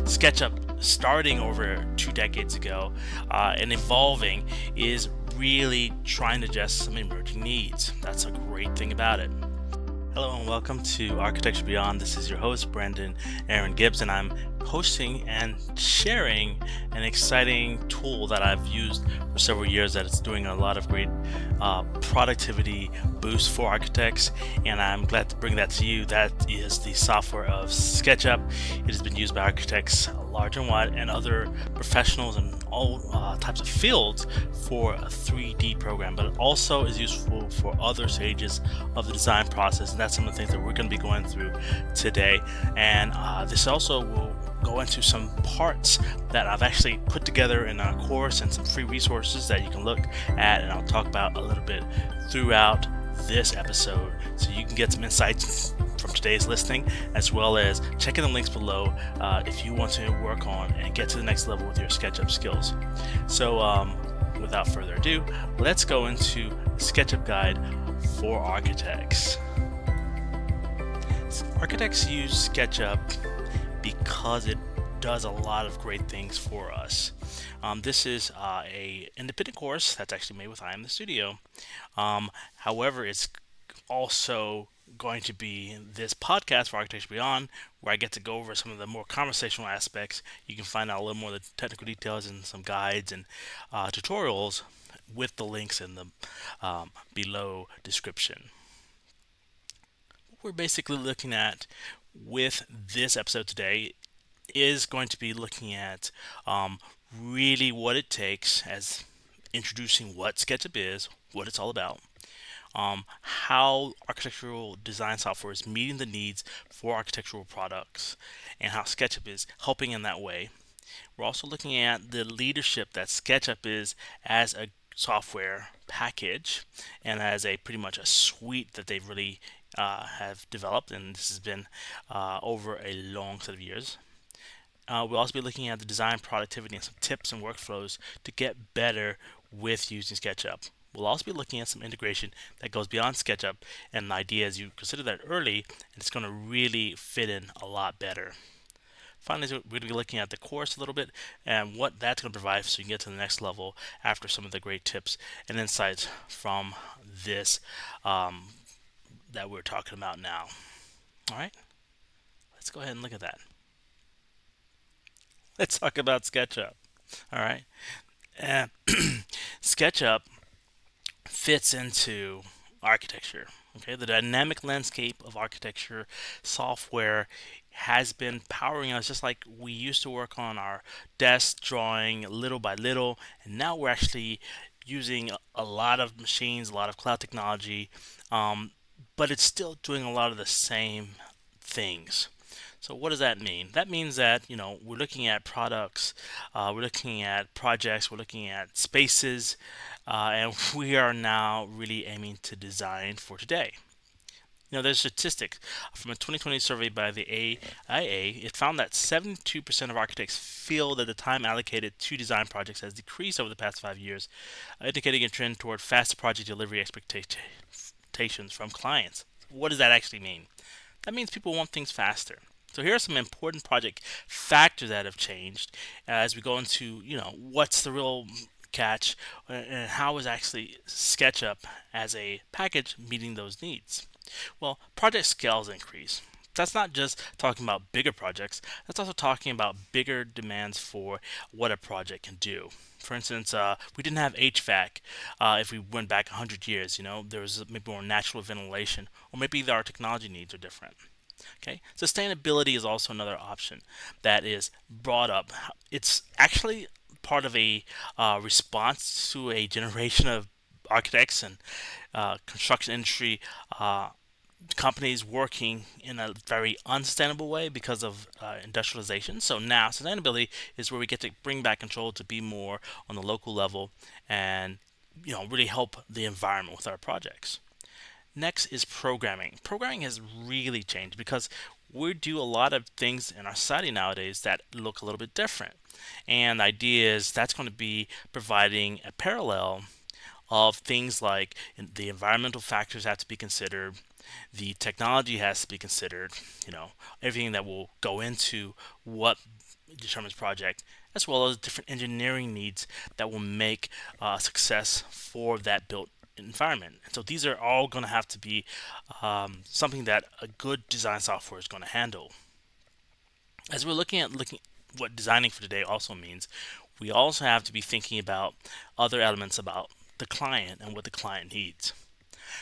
SketchUp starting over 2 decades ago and evolving is really trying to address some emerging needs. That's a great thing about it. Hello and welcome to Architecture Beyond. This is your host, Brandon Aaron Gibbs, and I'm hosting and sharing an exciting tool that I've used for several years that is doing a lot of great productivity boost for architects, and I'm glad to bring that to you. That is the software of SketchUp. It has been used by architects large and wide and other professionals in all types of fields for a 3D program, but it also is useful for other stages of the design process, and that's some of the things that we're going to be going through today. And this also will go into some parts that I've actually put together in a course and some free resources that you can look at, and I'll talk about a little bit throughout this episode so you can get some insights from today's listening, as well as checking the links below if you want to work on and get to the next level with your SketchUp skills. So without further ado, let's go into the SketchUp Guide for Architects. Architects use SketchUp because it does a lot of great things for us. This is a independent course that's actually made with I Am the Studio. However, it's also going to be this podcast for Architecture Beyond, where I get to go over some of the more conversational aspects. You can find out a little more of the technical details and some guides and tutorials with the links in the below description. What we're basically looking at with this episode today is going to be looking at really what it takes as introducing what SketchUp is, what it's all about, how architectural design software is meeting the needs for architectural products, and how SketchUp is helping in that way. We're also looking at the leadership that SketchUp is as a software package and as a pretty much a suite that they've really have developed, and this has been over a long set of years. We'll also be looking at the design productivity and some tips and workflows to get better with using SketchUp. We'll also be looking at some integration that goes beyond SketchUp and the idea as you consider that early, and it's going to really fit in a lot better. Finally, we're going to be looking at the course a little bit and what that's going to provide so you can get to the next level after some of the great tips and insights from this that we're talking about now. All right, let's go ahead and look at that. Let's talk about SketchUp. All right, SketchUp fits into architecture. Okay, the dynamic landscape of architecture software has been powering us just like we used to work on our desk drawing little by little, and now we're actually using a lot of machines, a lot of cloud technology, but it's still doing a lot of the same things. So what does that mean? That means that we're looking at products, we're looking at projects, we're looking at spaces, and we are now really aiming to design for today. There's statistics from a 2020 survey by the AIA. It found that 72% of architects feel that the time allocated to design projects has decreased over the past 5 years, indicating a trend toward faster project delivery expectations from clients. What does that actually mean? That means people want things faster. So here are some important project factors that have changed as we go into, what's the real catch and how is actually SketchUp as a package meeting those needs. Well, project scales increase. That's not just talking about bigger projects, that's also talking about bigger demands for what a project can do. For instance, we didn't have HVAC if we went back 100 years. There was maybe more natural ventilation, or maybe our technology needs are different. Okay, sustainability is also another option that is brought up. It's actually part of a response to a generation of architects and construction industry companies working in a very unsustainable way because of industrialization. So now sustainability is where we get to bring back control to be more on the local level and really help the environment with our projects. Next is programming. Programming has really changed because we do a lot of things in our society nowadays that look a little bit different. And the idea is that's going to be providing a parallel of things like the environmental factors have to be considered. The technology has to be considered, everything that will go into what determines project, as well as different engineering needs that will make success for that built environment. And so these are all going to have to be something that a good design software is going to handle. As we're looking what designing for today also means, we also have to be thinking about other elements about the client and what the client needs.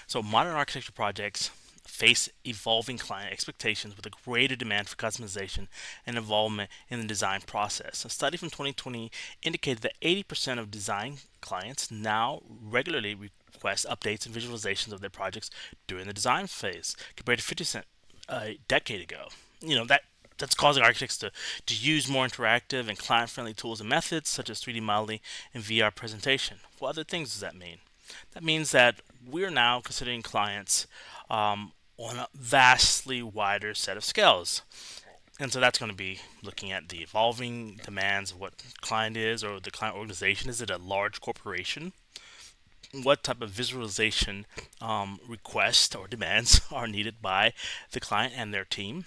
So modern architecture projects face evolving client expectations with a greater demand for customization and involvement in the design process. A study from 2020 indicated that 80% of design clients now regularly request updates and visualizations of their projects during the design phase, compared to 50% a decade ago. That's causing architects to use more interactive and client-friendly tools and methods such as 3D modeling and VR presentation. What other things does that mean? That means that we're now considering clients on a vastly wider set of scales. And so that's going to be looking at the evolving demands of what the client is or the client organization. Is it a large corporation? What type of visualization requests or demands are needed by the client and their team,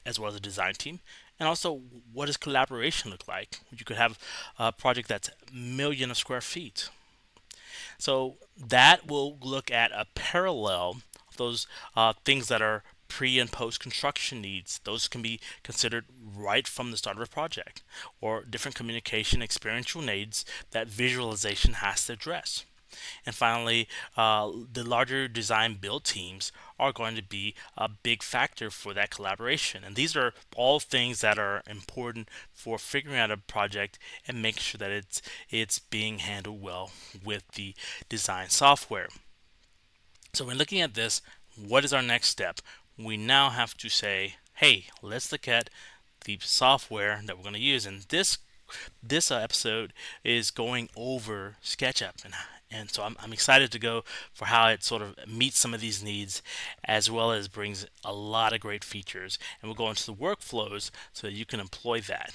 as well as the design team? And also, what does collaboration look like? You could have a project that's million of square feet. So that will look at a parallel of those things that are pre and post construction needs. Those can be considered right from the start of a project, or different communication experiential needs that visualization has to address. And finally, the larger design build teams are going to be a big factor for that collaboration. And these are all things that are important for figuring out a project and making sure that it's being handled well with the design software. So when looking at this, what is our next step? We now have to say, hey, let's look at the software that we're going to use. And this episode is going over SketchUp, and so I'm excited to go for how it sort of meets some of these needs, as well as brings a lot of great features. And we'll go into the workflows so that you can employ that.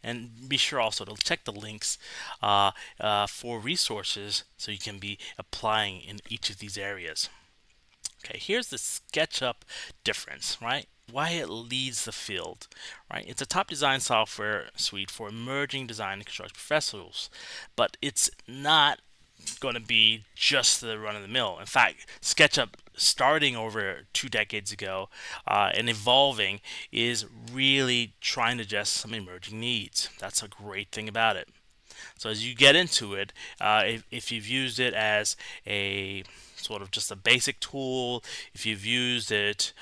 And be sure also to check the links for resources so you can be applying in each of these areas. Okay, here's the SketchUp difference, right? Why it leads the field, right? It's a top design software suite for emerging design and construction professionals, but it's not going to be just the run of the mill. In fact, SketchUp, starting over 2 decades ago and evolving, is really trying to address some emerging needs. That's a great thing about it. So as you get into it, if you've used it as a sort of just a basic tool, if you've used it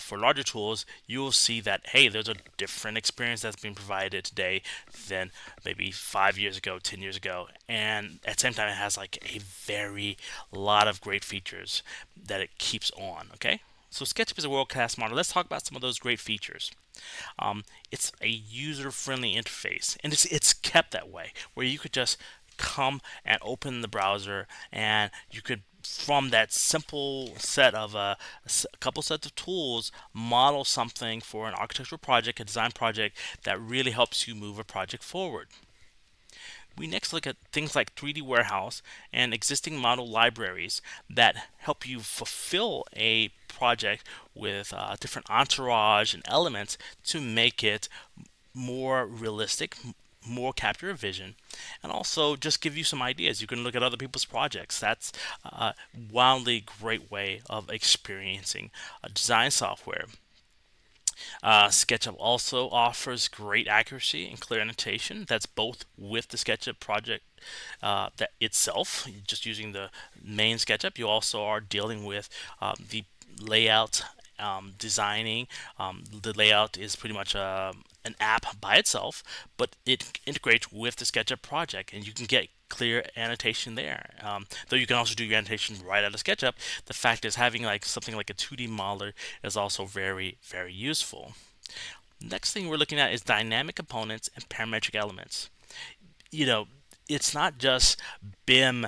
for larger tools, you will see that, hey, there's a different experience that's being provided today than maybe 5 years ago, 10 years ago. And at the same time, it has like a very lot of great features that it keeps on, okay? So SketchUp is a world-class model. Let's talk about some of those great features. It's a user-friendly interface, and it's kept that way, where you could just come and open the browser, and you could, from that simple set of a couple sets of tools, model something for an architectural project, a design project that really helps you move a project forward. We next look at things like 3D Warehouse and existing model libraries that help you fulfill a project with different entourage and elements to make it more realistic, more capture your vision, and also just give you some ideas. You can look at other people's projects. That's a wildly great way of experiencing design software. SketchUp also offers great accuracy and clear annotation. That's both with the SketchUp project that itself, just using the main SketchUp. You also are dealing with the layout, designing. The layout is pretty much an app by itself, but it integrates with the SketchUp project, and you can get clear annotation there. Though you can also do your annotation right out of SketchUp, the fact is having like something like a 2D modeler is also very, very useful. Next thing we're looking at is dynamic components and parametric elements. You know, it's not just BIM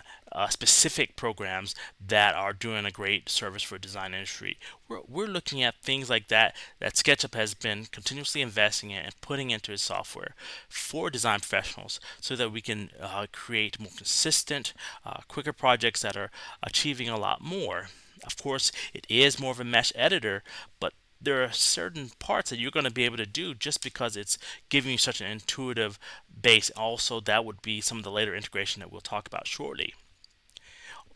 specific programs that are doing a great service for design industry. We're looking at things like that SketchUp has been continuously investing in and putting into its software for design professionals so that we can create more consistent, quicker projects that are achieving a lot more. Of course, it is more of a mesh editor, but there are certain parts that you're going to be able to do just because it's giving you such an intuitive base. Also, that would be some of the later integration that we'll talk about shortly.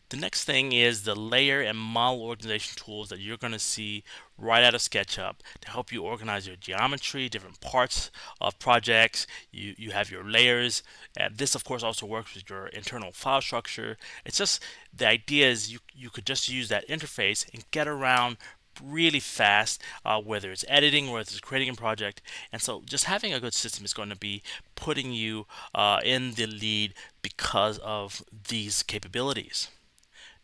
The next thing is the layer and model organization tools that you're going to see right out of SketchUp to help you organize your geometry, different parts of projects. You have your layers. And this, of course, also works with your internal file structure. It's just the idea is you could just use that interface and get around really fast, whether it's editing or whether it's creating a project. And so just having a good system is going to be putting you in the lead because of these capabilities.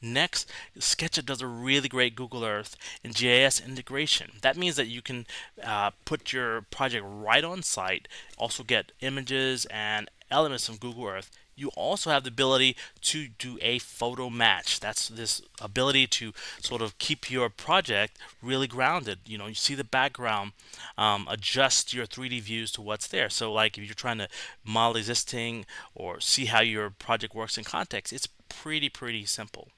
Next, SketchUp does a really great Google Earth and GIS integration. That means that you can put your project right on site, also get images and elements from Google Earth. You also have the ability to do a photo match. That's this ability to sort of keep your project really grounded. You see the background, adjust your 3D views to what's there. So, like if you're trying to model existing or see how your project works in context, it's pretty simple.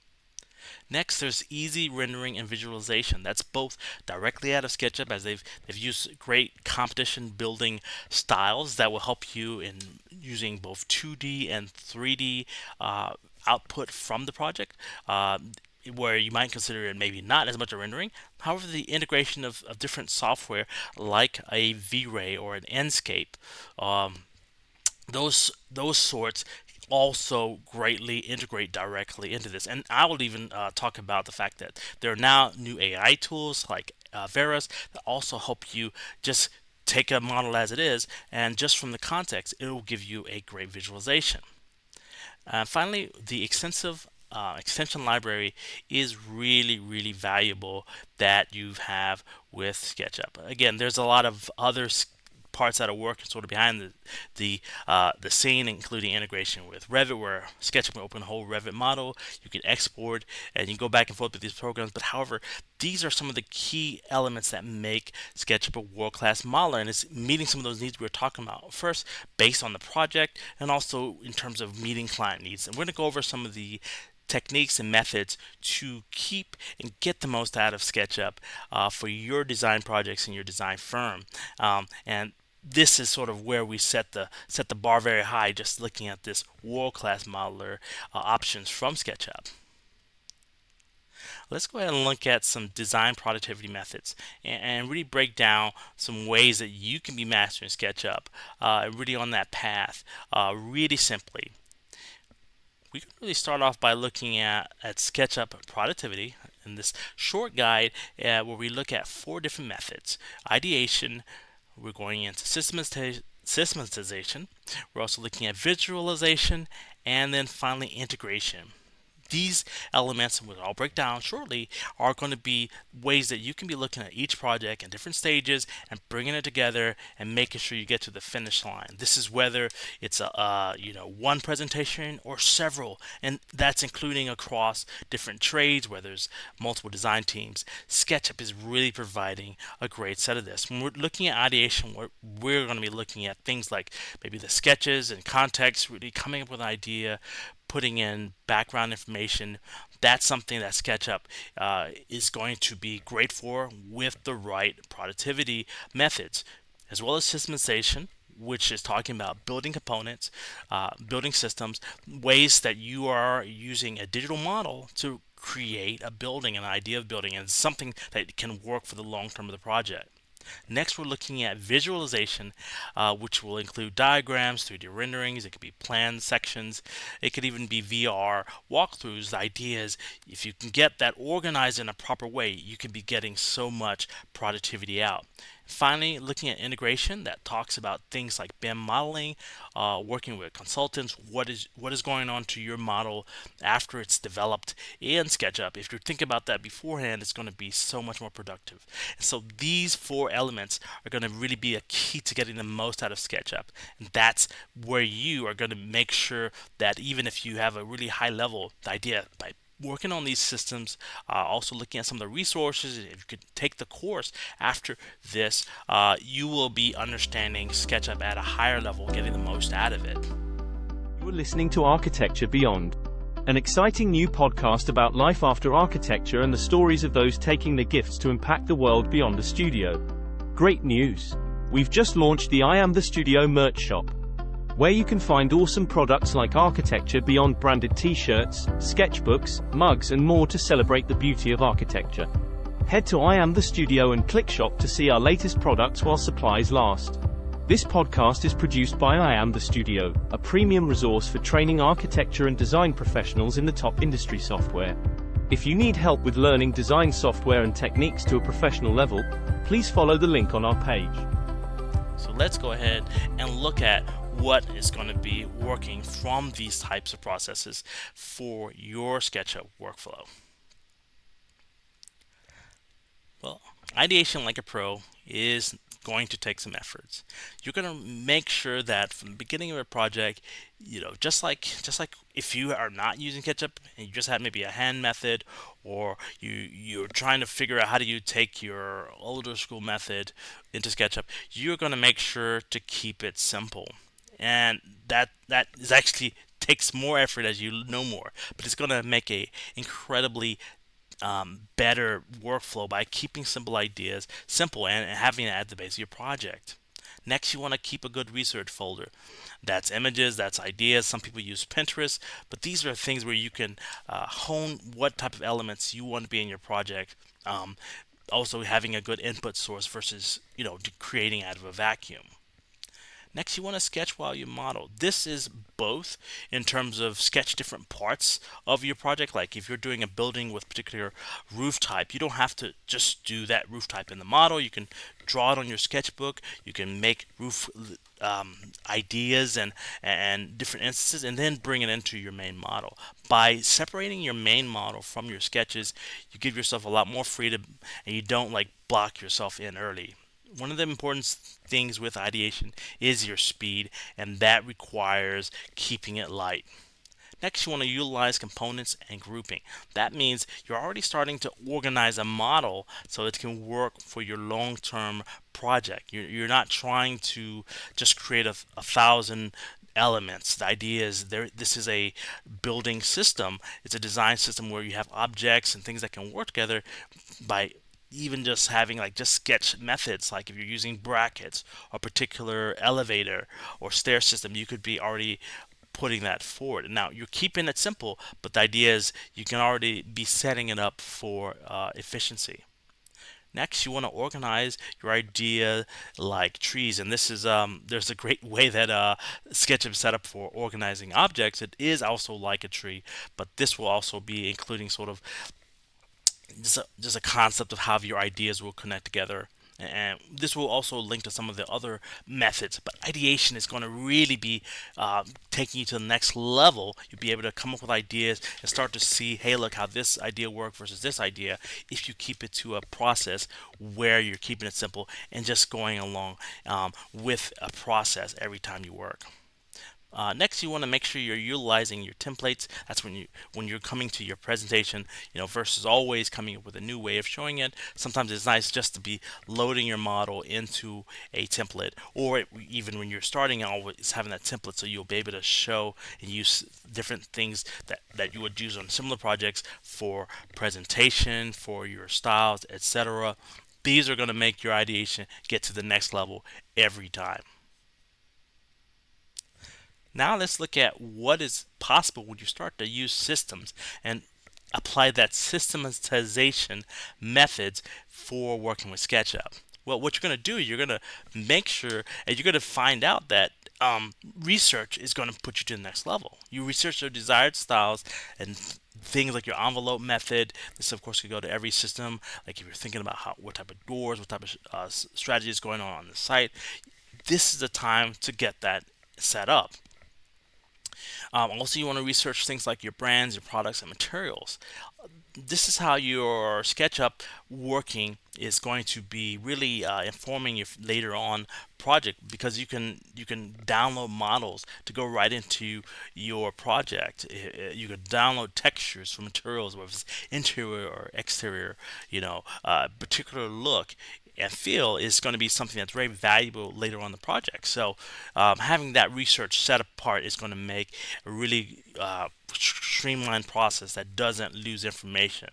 Next, there's easy rendering and visualization. That's both directly out of SketchUp, as they've used great competition building styles that will help you in using both 2D and 3D output from the project. Where you might consider it maybe not as much a rendering. However, the integration of different software like a V-Ray or an Enscape, those sorts also greatly integrate directly into this. And I will even talk about the fact that there are now new AI tools like Veras that also help you just take a model as it is, and just from the context, it will give you a great visualization. Finally, the extensive extension library is really valuable that you have with SketchUp. Again, there's a lot of other parts that are working sort of behind the scene, including integration with Revit, where SketchUp can open a whole Revit model. You can export and you can go back and forth with these programs. But however, these are some of the key elements that make SketchUp a world-class modeler, and it's meeting some of those needs we were talking about. First, based on the project, and also in terms of meeting client needs. And we're going to go over some of the techniques and methods to keep and get the most out of SketchUp for your design projects and your design firm. And this is sort of where we set the bar very high, just looking at this world-class modeler options from SketchUp. Let's go ahead and look at some design productivity methods and really break down some ways that you can be mastering SketchUp really on that path really simply. We can really start off by looking at SketchUp productivity in this short guide where we look at 4 different methods. Ideation, we're going into systemization, we're also looking at visualization, and then finally integration. These elements, which I'll break down shortly, are going to be ways that you can be looking at each project in different stages and bringing it together and making sure you get to the finish line. This is whether it's a one presentation or several, and that's including across different trades where there's multiple design teams. SketchUp is really providing a great set of this. When we're looking at ideation, we're going to be looking at things like maybe the sketches and context, really coming up with an idea, putting in background information. That's something that SketchUp is going to be great for with the right productivity methods, as well as systemization, which is talking about building components, building systems, ways that you are using a digital model to create a building, an idea of building, and something that can work for the long term of the project. Next, we're looking at visualization, which will include diagrams, 3D renderings, it could be plan sections, it could even be VR walkthroughs. The idea is if you can get that organized in a proper way, you can be getting so much productivity out. Finally, looking at integration, that talks about things like BIM modeling, working with consultants, what is going on to your model after it's developed in SketchUp. If you think about that beforehand, it's going to be so much more productive. And so these four elements are going to really be a key to getting the most out of SketchUp. And that's where you are going to make sure that even if you have a really high level idea, by working on these systems, also looking at some of the resources. If you could take the course after this, you will be understanding SketchUp at a higher level, getting the most out of it. You're listening to Architecture Beyond, an exciting new podcast about life after architecture and the stories of those taking their gifts to impact the world beyond the studio. Great news! We've just launched the I Am the Studio merch shop, where you can find awesome products like Architecture Beyond branded t-shirts, sketchbooks, mugs and more to celebrate the beauty of architecture. Head to I Am the Studio and click shop to see our latest products while supplies last. This podcast is produced by I Am the Studio, a premium resource for training architecture and design professionals in the top industry software. If you need help with learning design software and techniques to a professional level, please follow the link on our page. So let's go ahead and look at what is going to be working from these types of processes for your SketchUp workflow. Well, ideation like a pro is going to take some efforts. You're going to make sure that from the beginning of a project, just like if you are not using SketchUp and you just had maybe a hand method, or you're trying to figure out how do you take your older school method into SketchUp, you're going to make sure to keep it simple. And that is actually takes more effort as you know more, but it's going to make a incredibly better workflow by keeping simple ideas simple and having it at the base of your project. Next, you want to keep a good research folder. That's images, that's ideas. Some people use Pinterest, but these are things where you can hone what type of elements you want to be in your project. Also, having a good input source versus creating out of a vacuum. Next, you want to sketch while you model. This is both in terms of sketch different parts of your project. Like if you're doing a building with particular roof type, you don't have to just do that roof type in the model. You can draw it on your sketchbook. You can make roof ideas and different instances, and then bring it into your main model. By separating your main model from your sketches, you give yourself a lot more freedom, and you don't block yourself in early. One of the important things with ideation is your speed, and that requires keeping it light. Next, you want to utilize components and grouping. That means you're already starting to organize a model so it can work for your long-term project. You're not trying to just create a thousand elements. The idea is this is a building system. It's a design system where you have objects and things that can work together by even just having just sketch methods. Like if you're using brackets or particular elevator or stair system, you could be already putting that forward. Now you're keeping it simple, but the idea is you can already be setting it up for efficiency. Next, you want to organize your idea like trees, and this is there's a great way that SketchUp is set up for organizing objects. It is also like a tree, but this will also be including sort of just a concept of how your ideas will connect together. And this will also link to some of the other methods, but ideation is going to really be taking you to the next level. You'll be able to come up with ideas and start to see, hey, look how this idea works versus this idea, if you keep it to a process where you're keeping it simple and just going along with a process every time you work. Next, you want to make sure you're utilizing your templates. That's when you're coming to your presentation, versus always coming up with a new way of showing it. Sometimes it's nice just to be loading your model into a template, or even when you're starting, always having that template so you'll be able to show and use different things that you would use on similar projects for presentation, for your styles, etc. These are going to make your ideation get to the next level every time. Now let's look at what is possible when you start to use systems and apply that systemization methods for working with SketchUp. Well, what you're going to do, you're going to make sure, and you're going to find out that research is going to put you to the next level. You research your desired styles and things like your envelope method. This, of course, could go to every system. Like if you're thinking about what type of doors, what type of strategy is going on the site, this is the time to get that set up. Also, you want to research things like your brands, your products, and materials. This is how your SketchUp working is going to be really informing your later on project, because you can download models to go right into your project. You could download textures for materials, whether it's interior or exterior. Particular look and feel is going to be something that's very valuable later on the project. So, having that research set apart is going to make a really streamlined process that doesn't lose information.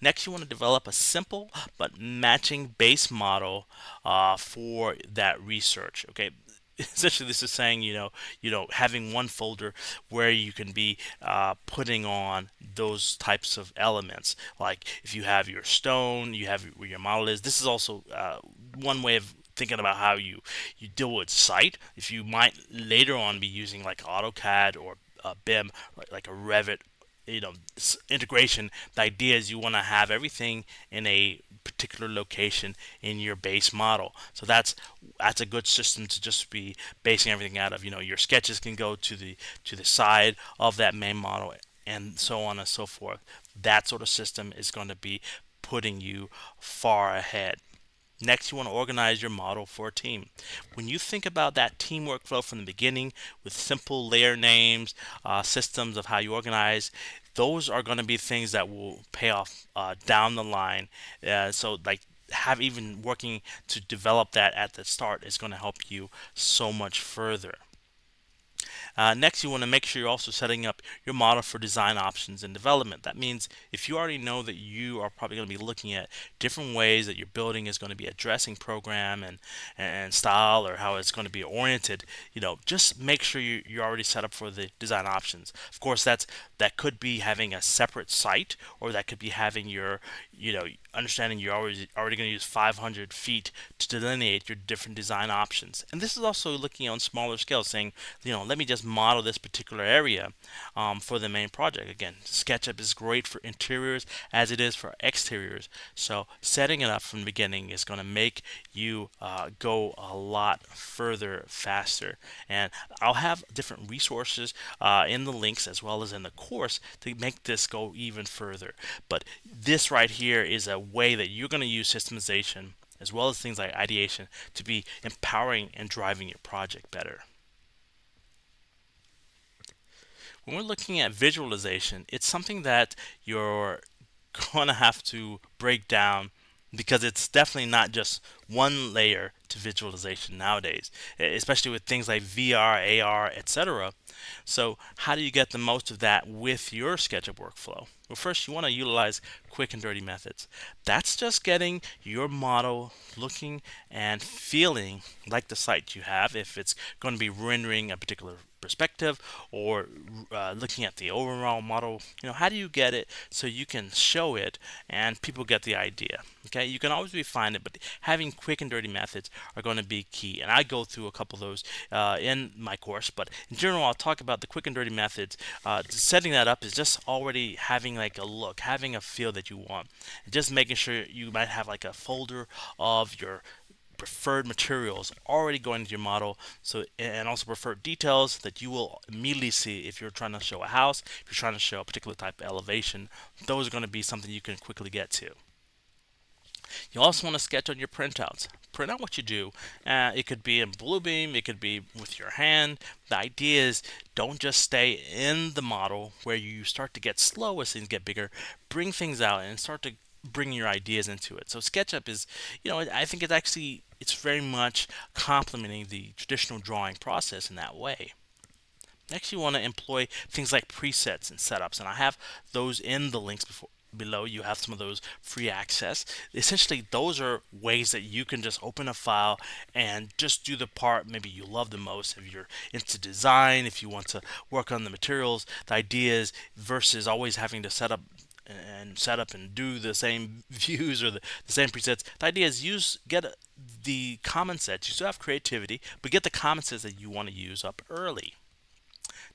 Next, you want to develop a simple but matching base model for that research. Okay, essentially this is saying, having one folder where you can be putting on those types of elements. Like if you have your stone, you have where your model is. This is also one way of thinking about how you deal with site. If you might later on be using like AutoCAD or BIM, like a Revit, integration. The idea is you want to have everything in a particular location in your base model. So that's a good system to just be basing everything out of. Your sketches can go to the side of that main model, and so on and so forth. That sort of system is going to be putting you far ahead. Next, you want to organize your model for a team. When you think about that team workflow from the beginning with simple layer names, systems of how you organize, those are going to be things that will pay off down the line. So, like, have even working to develop that at the start is going to help you so much further. Next, you want to make sure you're also setting up your model for design options and development. That means if you already know that you are probably going to be looking at different ways that your building is going to be addressing program and style, or how it's going to be oriented, just make sure you're already set up for the design options. Of course, that could be having a separate site, or that could be having your, understanding you're already going to use 500 feet to delineate your different design options. And this is also looking on smaller scale, saying, let me just model this particular area for the main project. Again, SketchUp is great for interiors as it is for exteriors. So setting it up from the beginning is going to make you go a lot further faster. And I'll have different resources in the links as well as in the course to make this go even further. But this right here is a way that you're going to use systemization as well as things like ideation to be empowering and driving your project better. When we're looking at visualization, it's something that you're going to have to break down, because it's definitely not just one layer to visualization nowadays, especially with things like VR, AR, etc. So, how do you get the most of that with your SketchUp workflow? Well, first, you want to utilize quick and dirty methods. That's just getting your model looking and feeling like the site you have, if it's going to be rendering a particular perspective, or looking at the overall model. How do you get it so you can show it and people get the idea? Okay, you can always refine it, but having quick and dirty methods are going to be key. And I go through a couple of those in my course, but in general, I'll talk about the quick and dirty methods. Setting that up is just already having like a look, having a feel that you want, and just making sure you might have like a folder of your preferred materials already going into your model, so, and also preferred details that you will immediately see if you're trying to show a house, if you're trying to show a particular type of elevation. Those are going to be something you can quickly get to. You also want to sketch on your printouts. Print out what you do. It could be in Bluebeam, it could be with your hand. The idea is, don't just stay in the model where you start to get slow as things get bigger. Bring things out and start to bring your ideas into it. So SketchUp is, I think it's very much complementing the traditional drawing process in that way. Next, you want to employ things like presets and setups, and I have those in the links below. You have some of those free access. Essentially, those are ways that you can just open a file and just do the part maybe you love the most. If you're into design, if you want to work on the materials, the idea is, versus always having to set up and do the same views or the same presets. The idea is get the common sets. You still have creativity, but get the common sets that you want to use up early.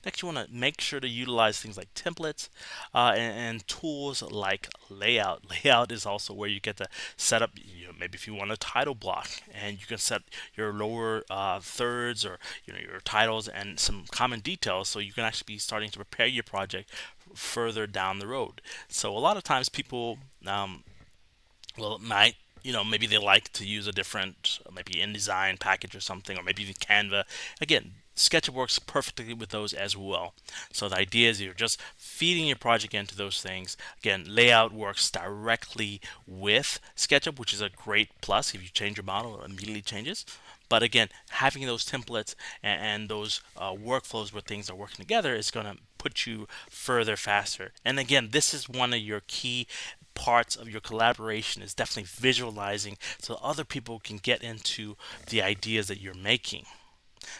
Next, you want to make sure to utilize things like templates and tools like layout. Layout is also where you get to set up, maybe if you want a title block, and you can set your lower thirds or your titles and some common details, so you can actually be starting to prepare your project further down the road. So a lot of times people well, it might, maybe they like to use a different, maybe InDesign package or something, or maybe even Canva. Again, SketchUp works perfectly with those as well. So the idea is you're just feeding your project into those things. Again, layout works directly with SketchUp, which is a great plus. If you change your model, it immediately changes. But again, having those templates and those workflows where things are working together is going to put you further faster. And again, this is one of your key parts of your collaboration, is definitely visualizing so other people can get into the ideas that you're making.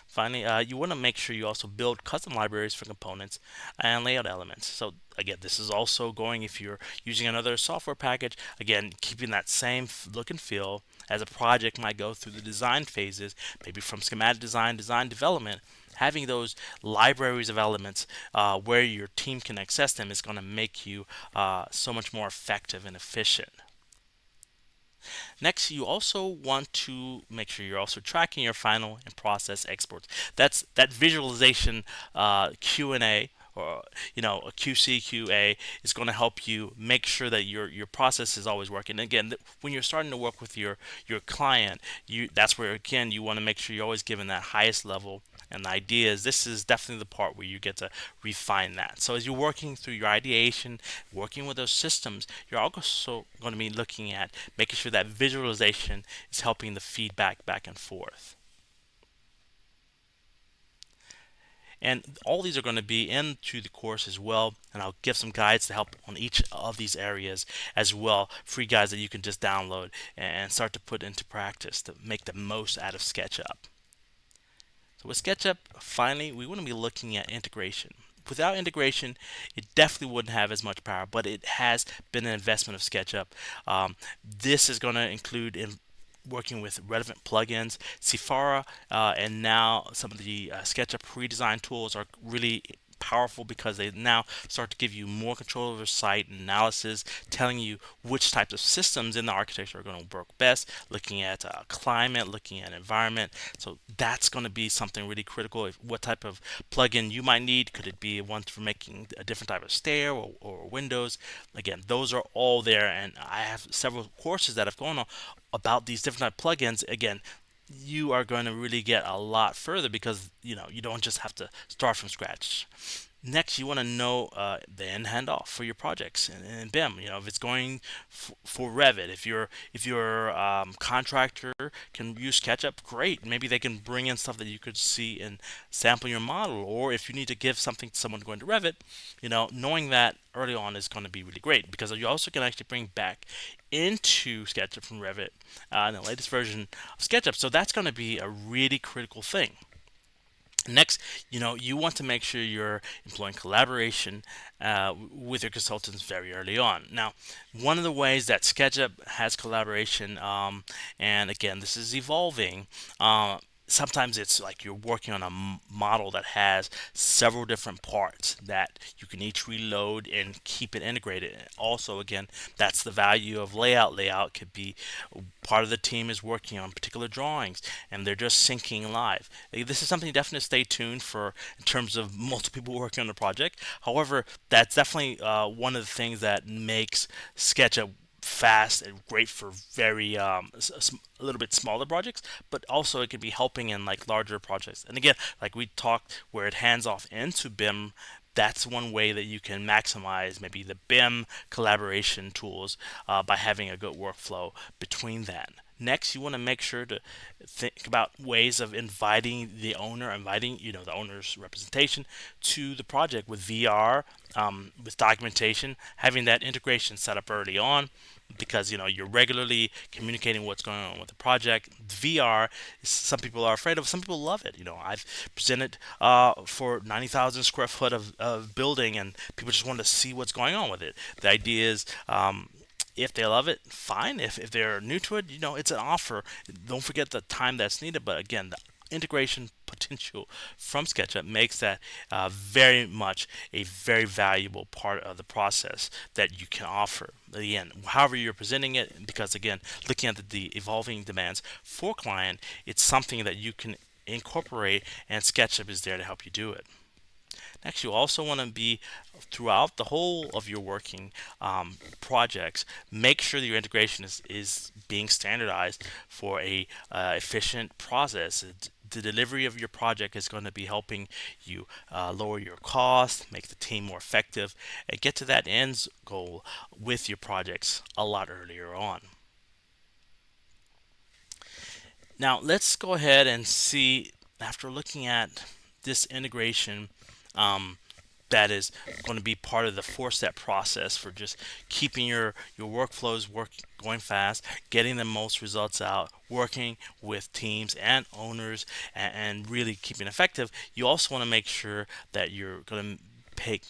Finally, you want to make sure you also build custom libraries for components and layout elements. So again, this is also going if you're using another software package, again, keeping that same look and feel as a project might go through the design phases, maybe from schematic design, design development. Having those libraries of elements where your team can access them is going to make you so much more effective and efficient. Next, you also want to make sure you're also tracking your final and process exports. That's that visualization Q&A, or a QC QA is going to help you make sure that your process is always working. And again, when you're starting to work with your client, that's where again you want to make sure you're always given that highest level and the idea is this is definitely the part where you get to refine that. So as you're working through your ideation, working with those systems, you're also going to be looking at making sure that visualization is helping the feedback back and forth. And all these are going to be into the course as well, and I'll give some guides to help on each of these areas as well, free guides that you can just download and start to put into practice to make the most out of SketchUp. So with SketchUp, finally, we want to be looking at integration. Without integration, it definitely wouldn't have as much power, but it has been an investment of SketchUp. This is going to include working with relevant plugins, Safari, and now some of the SketchUp pre-design tools are really powerful because they now start to give you more control over site analysis, telling you which types of systems in the architecture are going to work best, looking at climate, looking at environment. So that's going to be something really critical. What type of plugin you might need? Could it be one for making a different type of stair or windows? Again, those are all there, and I have several courses that have gone on about these different type of plugins. Again, you are going to really get a lot further because you don't just have to start from scratch. Next, you want to know the end handoff for your projects and BIM. If it's going for Revit, if your contractor can use SketchUp, great. Maybe they can bring in stuff that you could see and sample your model. Or if you need to give something to someone going to Revit, knowing that early on is going to be really great because you also can actually bring back into SketchUp from Revit in the latest version of SketchUp. So that's going to be a really critical thing. Next, you want to make sure you're employing collaboration with your consultants very early on. Now, one of the ways that SketchUp has collaboration, and again, this is evolving. Sometimes it's like you're working on a model that has several different parts that you can each reload and keep it integrated. Also, again, that's the value of layout. Layout could be part of the team is working on particular drawings and they're just syncing live. This is something definitely stay tuned for in terms of multiple people working on the project. However, that's definitely one of the things that makes SketchUp fast and great for very a little bit smaller projects, but also it can be helping in like larger projects. And again, like we talked, where it hands off into BIM, that's one way that you can maximize maybe the BIM collaboration tools by having a good workflow between that. Next, you want to make sure to think about ways of inviting the owner's representation to the project with VR, with documentation, having that integration set up early on, because you're regularly communicating what's going on with the project. VR, some people are afraid of, some people love it. I've presented for 90,000 square foot of building, and people just want to see what's going on with it. The idea is if they love it, fine. If they're new to it, it's an offer. Don't forget the time that's needed. But again, integration potential from SketchUp makes that very much a very valuable part of the process that you can offer. Again, however you're presenting it, because again, looking at the evolving demands for client, it's something that you can incorporate, and SketchUp is there to help you do it. Next, you also want to be throughout the whole of your working projects. Make sure that your integration is being standardized for a efficient process. The delivery of your project is going to be helping you lower your costs, make the team more effective, and get to that end goal with your projects a lot earlier on. Now, let's go ahead and see, after looking at this integration, um, that is going to be part of the four-step process for just keeping your workflows going fast, getting the most results out, working with teams and owners, and really keeping effective. You also want to make sure that you're going to pick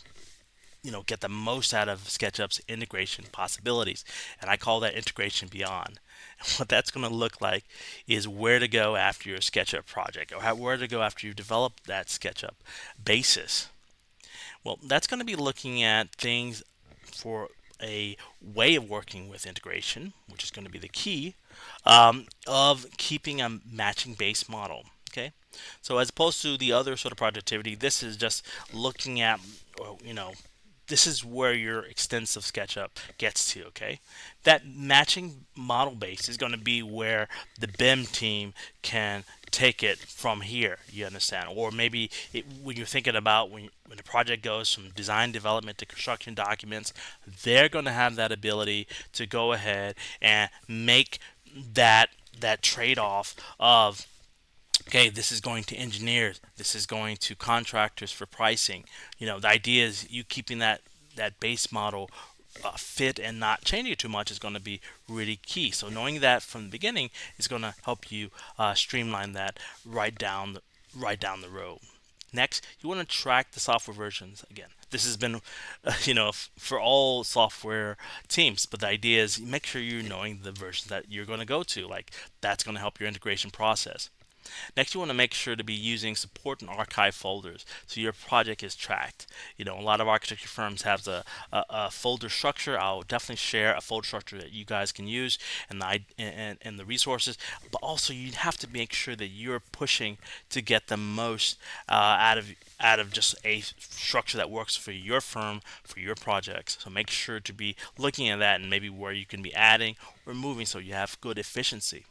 get the most out of SketchUp's integration possibilities, and I call that integration beyond. And what that's going to look like is where to go after your SketchUp project, or where to go after you've developed that SketchUp basis. Well, that's going to be looking at things for a way of working with integration, which is going to be the key of keeping a matching base model. Okay, so as opposed to the other sort of productivity, this is just looking at, this is where your extensive SketchUp gets to. Okay, that matching model base is going to be where the BIM team can take it from here. You understand? Or maybe when you're thinking about when the project goes from design development to construction documents, they're going to have that ability to go ahead and make that trade-off of, okay, this is going to engineers, this is going to contractors for pricing. The idea is you keeping that base model fit and not changing it too much is going to be really key. So knowing that from the beginning is going to help you streamline that right down the road. Next, you want to track the software versions. Again, this has been, for all software teams, but the idea is make sure you're knowing the versions that you're going to go to. Like, that's going to help your integration process. Next, you want to make sure to be using support and archive folders so your project is tracked. A lot of architecture firms have a folder structure. I'll definitely share a folder structure that you guys can use and the resources. But also, you have to make sure that you're pushing to get the most out of just a structure that works for your firm, for your projects. So make sure to be looking at that and maybe where you can be adding or removing so you have good efficiency.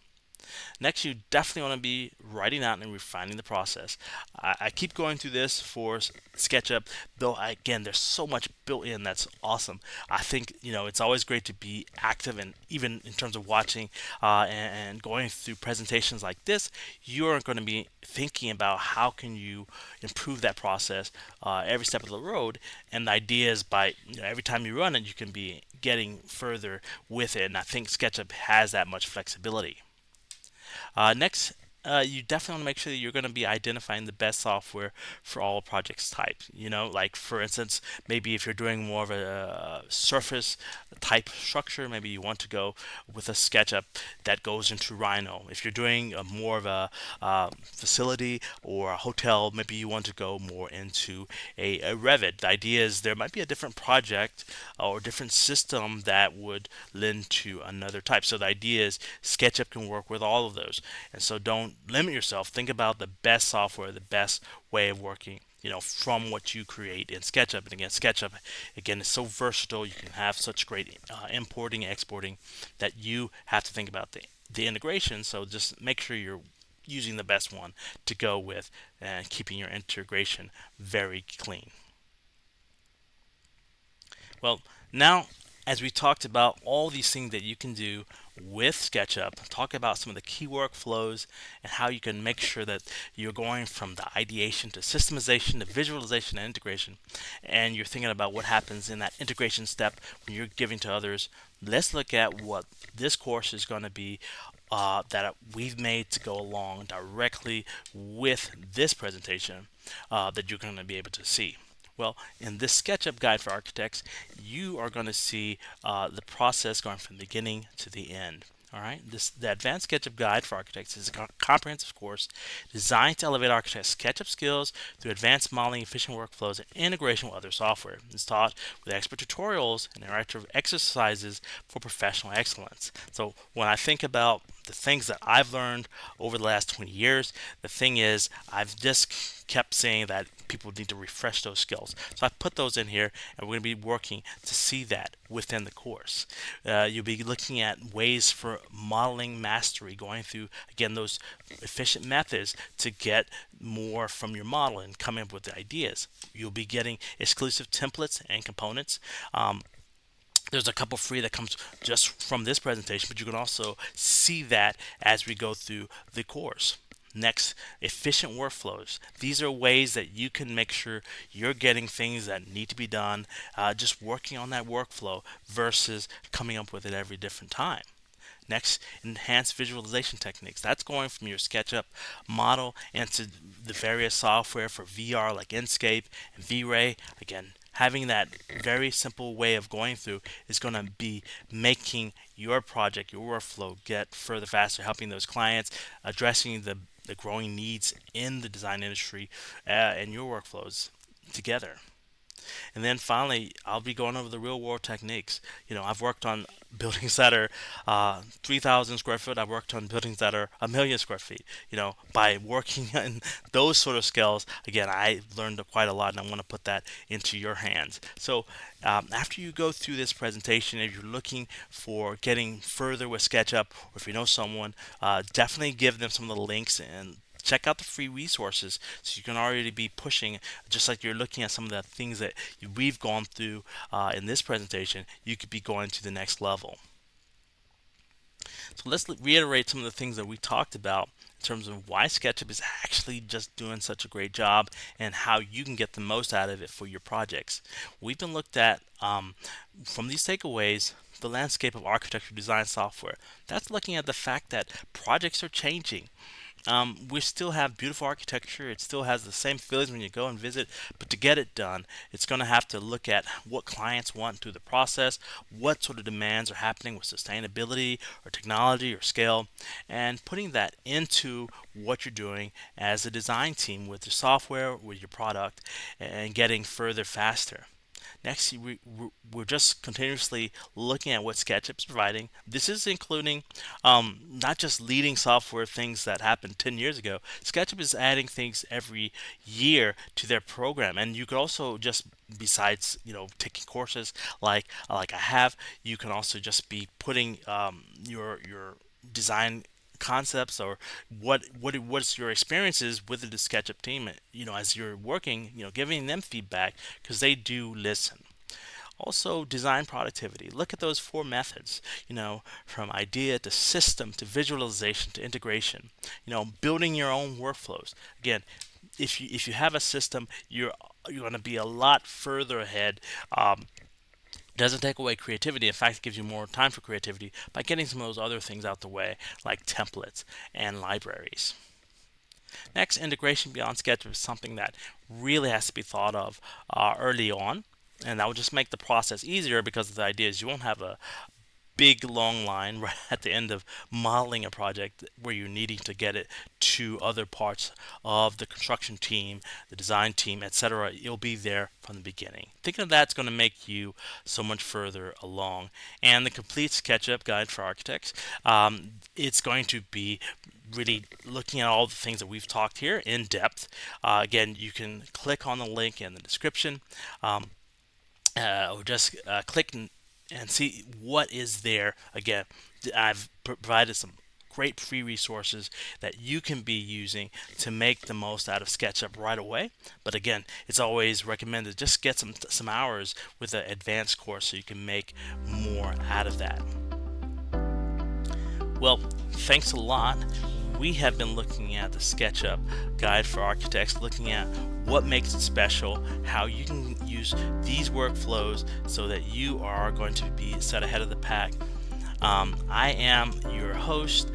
Next, you definitely want to be writing out and refining the process. I keep going through this for SketchUp, though again, there's so much built in that's awesome. I think it's always great to be active, and even in terms of watching and going through presentations like this, you're going to be thinking about how can you improve that process every step of the road. And the idea is by every time you run it, you can be getting further with it. And I think SketchUp has that much flexibility. Next, you definitely want to make sure that you're going to be identifying the best software for all projects types. Like for instance, maybe if you're doing more of a surface type structure, maybe you want to go with a SketchUp that goes into Rhino. If you're doing more of a facility or a hotel, maybe you want to go more into a Revit. The idea is there might be a different project or different system that would lend to another type. So the idea is SketchUp can work with all of those. And so don't limit yourself. Think about the best software, the best way of working, from what you create in SketchUp. And again, SketchUp, again, is so versatile. You can have such great importing, exporting that you have to think about the integration. So just make sure you're using the best one to go with and keeping your integration very clean. Well, now, as we talked about all these things that you can do with SketchUp, talk about some of the key workflows and how you can make sure that you're going from the ideation to systemization to visualization and integration, and you're thinking about what happens in that integration step when you're giving to others. Let's look at what this course is going to be that we've made to go along directly with this presentation that you're going to be able to see. Well, in this SketchUp Guide for Architects, you are going to see the process going from the beginning to the end. All right, the Advanced SketchUp Guide for Architects is a comprehensive course designed to elevate architects' SketchUp skills through advanced modeling, efficient workflows, and integration with other software. It's taught with expert tutorials and interactive exercises for professional excellence. So when I think about the things that I've learned over the last 20 years, the thing is I've just kept saying that people need to refresh those skills. So I put those in here, and we're going to be working to see that within the course. You'll be looking at ways for modeling mastery, going through again those efficient methods to get more from your model and coming up with the ideas. You'll be getting exclusive templates and components. There's a couple free that comes just from this presentation, but you can also see that as we go through the course. Next, efficient workflows. These are ways that you can make sure you're getting things that need to be done, just working on that workflow versus coming up with it every different time. Next, enhanced visualization techniques. That's going from your SketchUp model into the various software for VR like Inkscape and V-Ray. Again, having that very simple way of going through is going to be making your project, your workflow get further faster, helping those clients, addressing the growing needs in the design industry and your workflows together. And then finally, I'll be going over the real world techniques. I've worked on buildings that are 3,000 square foot. I've worked on buildings that are a million square feet. By working in those sort of scales, again, I learned quite a lot, and I want to put that into your hands. So after you go through this presentation, if you're looking for getting further with SketchUp, or if you know someone, definitely give them some of the links and check out the free resources so you can already be pushing, just like you're looking at some of the things that we've gone through in this presentation. You could be going to the next level. So let's reiterate some of the things that we talked about in terms of why SketchUp is actually just doing such a great job and how you can get the most out of it for your projects. We've been looked at from these takeaways, the landscape of architecture design software. That's looking at the fact that projects are changing. We still have beautiful architecture. It still has the same feelings when you go and visit, but to get it done, it's going to have to look at what clients want through the process, what sort of demands are happening with sustainability or technology or scale, and putting that into what you're doing as a design team with your software, with your product, and getting further faster. Next, we're just continuously looking at what SketchUp is providing. This is including not just leading software things that happened 10 years ago. SketchUp is adding things every year to their program, and you could also just, besides taking courses like I have, you can also just be putting your design concepts or what's your experiences with the SketchUp team, as you're working, giving them feedback because they do listen. Also, design productivity. Look at those four methods, from idea to system to visualization to integration. Building your own workflows. Again, if you have a system, you're going to be a lot further ahead. Doesn't take away creativity. In fact, it gives you more time for creativity by getting some of those other things out the way, like templates and libraries. Next, integration beyond SketchUp is something that really has to be thought of early on, and that will just make the process easier because the idea is you won't have a big long line right at the end of modeling a project where you're needing to get it to other parts of the construction team, the design team, etc. You'll be there from the beginning. Thinking of that's going to make you so much further along. And the complete SketchUp Guide for Architects, it's going to be really looking at all the things that we've talked here in depth. Again, you can click on the link in the description, or just click and see what is there. Again, I've provided some great free resources that you can be using to make the most out of SketchUp right away. But again, it's always recommended just get some hours with an advanced course so you can make more out of that. Well, thanks a lot. We have been looking at the SketchUp Guide for Architects, looking at what makes it special, how you can use these workflows so that you are going to be set ahead of the pack. I am your host,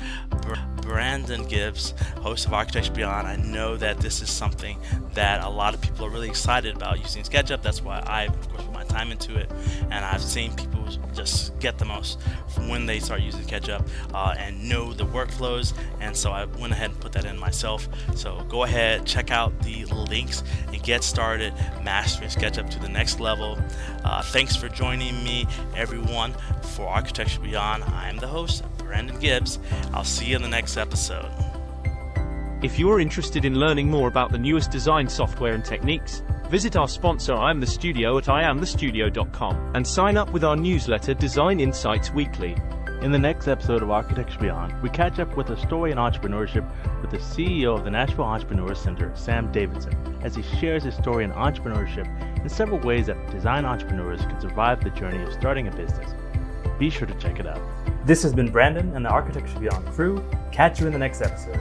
Brandon Gibbs, host of Architecture Beyond. I know that this is something that a lot of people are really excited about using SketchUp. That's why I, of course, put my time into it, and I've seen people just get the most from when they start using SketchUp and know the workflows, and so I went ahead and put that in myself. So go ahead, check out the links, and get started mastering SketchUp to the next level. Thanks for joining me, everyone, for Architecture Beyond. I am the host, Brandon Gibbs. I'll see you in the next episode. If you're interested in learning more about the newest design software and techniques, visit our sponsor I Am The Studio at iamthestudio.com and sign up with our newsletter Design Insights Weekly. In the next episode of Architecture Beyond, we catch up with a story in entrepreneurship with the CEO of the Nashville Entrepreneur Center, Sam Davidson, as he shares his story in entrepreneurship and several ways that design entrepreneurs can survive the journey of starting a business. Be sure to check it out. This has been Brandon and the Architecture Beyond crew. Catch you in the next episode.